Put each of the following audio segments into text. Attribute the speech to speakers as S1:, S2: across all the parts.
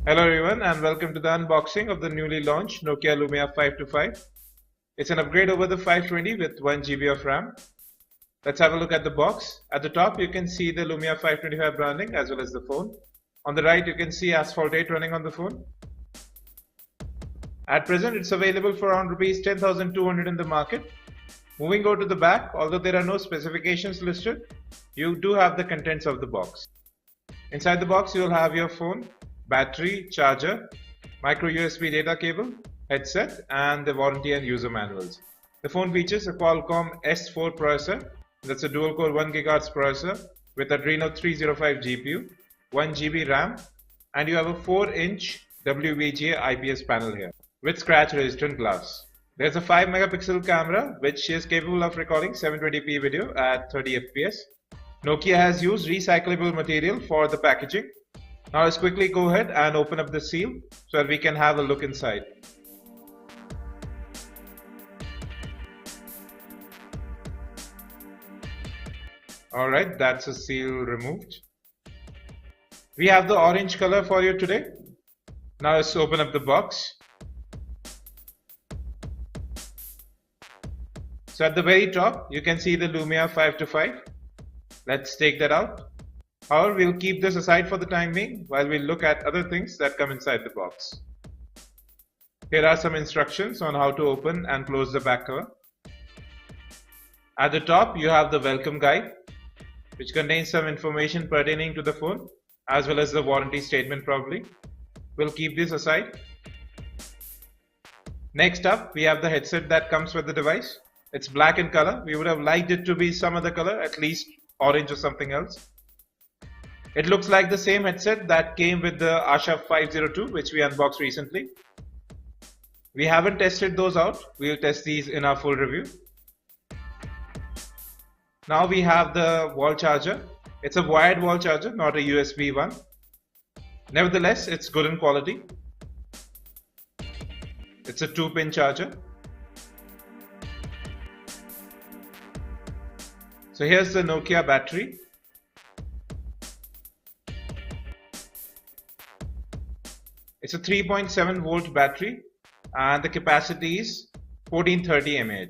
S1: Hello everyone and welcome to the unboxing of the newly launched Nokia Lumia 525. It's an upgrade over the 520 with 1 GB of RAM. Let's have a look at the box. At the top you can see the Lumia 525 branding as well as the phone. On the right you can see Asphalt 8 running on the phone. At present it's available for around Rs 10,200 in the market. Moving over to the back, although there are no specifications listed, you do have the contents of the box. Inside the box you will have your phone, battery, charger, micro USB data cable, headset and the warranty and user manuals. The phone features a Qualcomm S4 processor, that's a dual core 1 GHz processor with Adreno 305 GPU, 1 GB RAM, and you have a 4-inch WVGA IPS panel here with scratch resistant glass. There's a 5 megapixel camera which is capable of recording 720p video at 30 fps. Nokia has used recyclable material for the packaging. Now let's quickly go ahead and open up the seal so that we can have a look inside. Alright, that's a seal removed. We have the orange color for you today. Now let's open up the box. So at the very top you can see the Lumia 525. Let's take that out. However, we'll keep this aside for the time being while we look at other things that come inside the box. Here are some instructions on how to open and close the back cover. At the top you have the welcome guide, which contains some information pertaining to the phone as well as the warranty statement probably. We'll keep this aside. Next up we have the headset that comes with the device. It's black in color. We would have liked it to be some other color, at least orange or something else. It looks like the same headset that came with the Asha 502 which we unboxed recently. We haven't tested those out. We'll test these in our full review. Now we have the wall charger. It's a wired wall charger, not a USB one. Nevertheless, it's good in quality. It's a 2-pin charger. So here's the Nokia battery. It's a 3.7 volt battery and the capacity is 1430 mAh.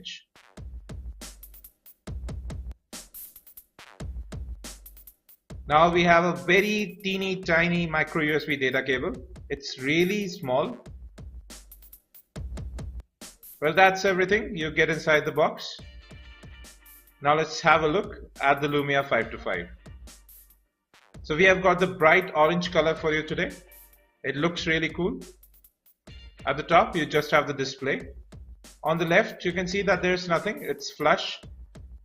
S1: Now we have a very teeny tiny micro USB data cable. It's really small. Well, that's everything you get inside the box. Now let's have a look at the Lumia 525. So we have got the bright orange color for you today. It looks really cool. At the top you just have the display. On the left you can see that there's nothing, it's flush.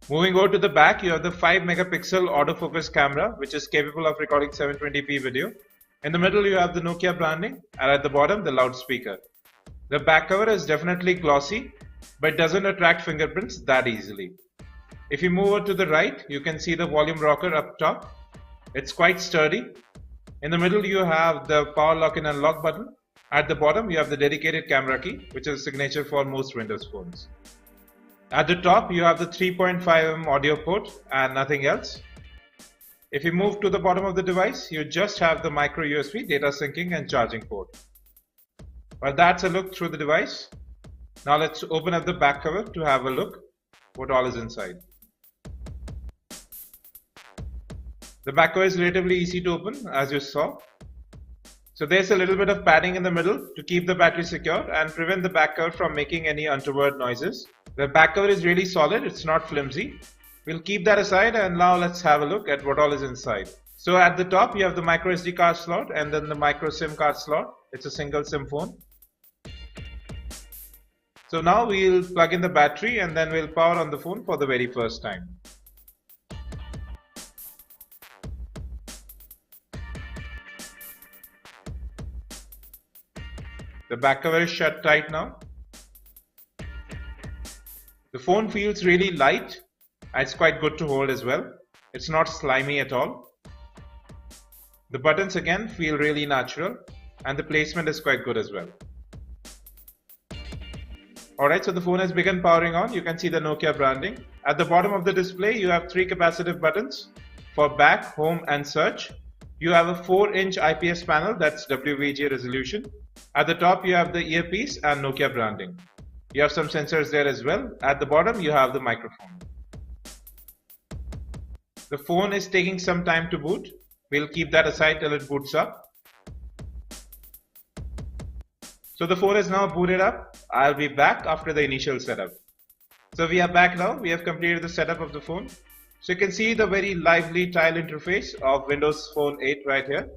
S1: Moving over to the back you have the 5 megapixel autofocus camera which is capable of recording 720p video. In the middle you have the Nokia branding and at the bottom the loudspeaker. The back cover is definitely glossy but doesn't attract fingerprints that easily. If you move over to the right you can see the volume rocker up top. It's quite sturdy. In the middle you have the power lock and unlock button. At the bottom you have the dedicated camera key which is a signature for most Windows phones. At the top you have the 3.5mm audio port and nothing else. If you move to the bottom of the device you just have the micro USB data syncing and charging port. Well, that's a look through the device. Now let's open up the back cover to have a look what all is inside. The back cover is relatively easy to open as you saw. So there's a little bit of padding in the middle to keep the battery secure and prevent the back cover from making any untoward noises. The back cover is really solid, it's not flimsy. We'll keep that aside and now let's have a look at what all is inside. So at the top you have the micro SD card slot and then the micro SIM card slot. It's a single SIM phone. So now we'll plug in the battery and then we'll power on the phone for the very first time. The back cover is shut tight now. The phone feels really light and it's quite good to hold as well. It's not slimy at all. The buttons again feel really natural and the placement is quite good as well. Alright, so the phone has begun powering on. You can see the Nokia branding. At the bottom of the display you have 3 capacitive buttons for back, home and search. You have a 4-inch IPS panel, that's WVGA resolution. At the top you have the earpiece and Nokia branding. You have some sensors there as well. At the bottom you have the microphone. The phone is taking some time to boot. We'll keep that aside till it boots up. So the phone is now booted up. I'll be back after the initial setup. So we are back now. We have completed the setup of the phone. So you can see the very lively tile interface of Windows Phone 8 right here.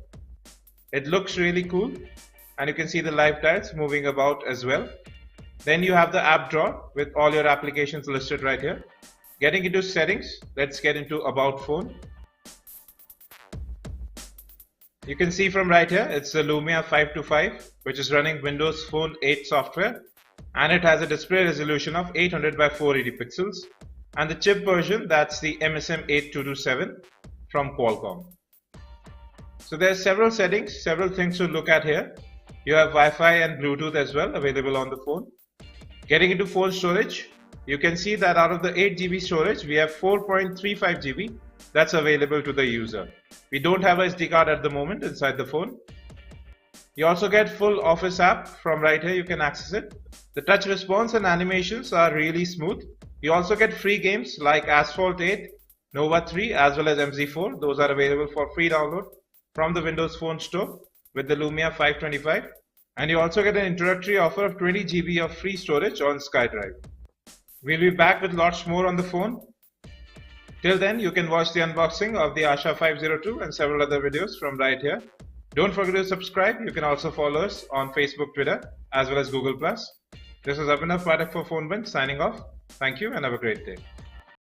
S1: It looks really cool, and you can see the live tiles moving about as well. Then you have the app drawer with all your applications listed right here. Getting into settings, let's get into About Phone. You can see from right here, it's the Lumia 525, which is running Windows Phone 8 software, and it has a display resolution of 800 by 480 pixels, and the chip version, that's the MSM8227 from Qualcomm. So there are several settings, several things to look at here. You have Wi-Fi and Bluetooth as well available on the phone. Getting into phone storage, you can see that out of the 8 GB storage, we have 4.35 GB that's available to the user. We don't have a SD card at the moment inside the phone. You also get full Office app from right here, you can access it. The touch response and animations are really smooth. You also get free games like Asphalt 8, Nova 3 as well as MZ4. Those are available for free download from the Windows Phone store with the Lumia 525. And you also get an introductory offer of 20 GB of free storage on SkyDrive. We'll be back with lots more on the phone. Till then, you can watch the unboxing of the Asha 502 and several other videos from right here. Don't forget to subscribe. You can also follow us on Facebook, Twitter, as well as Google+. This is Abhinav Pathak for PhoneBench signing off. Thank you and have a great day.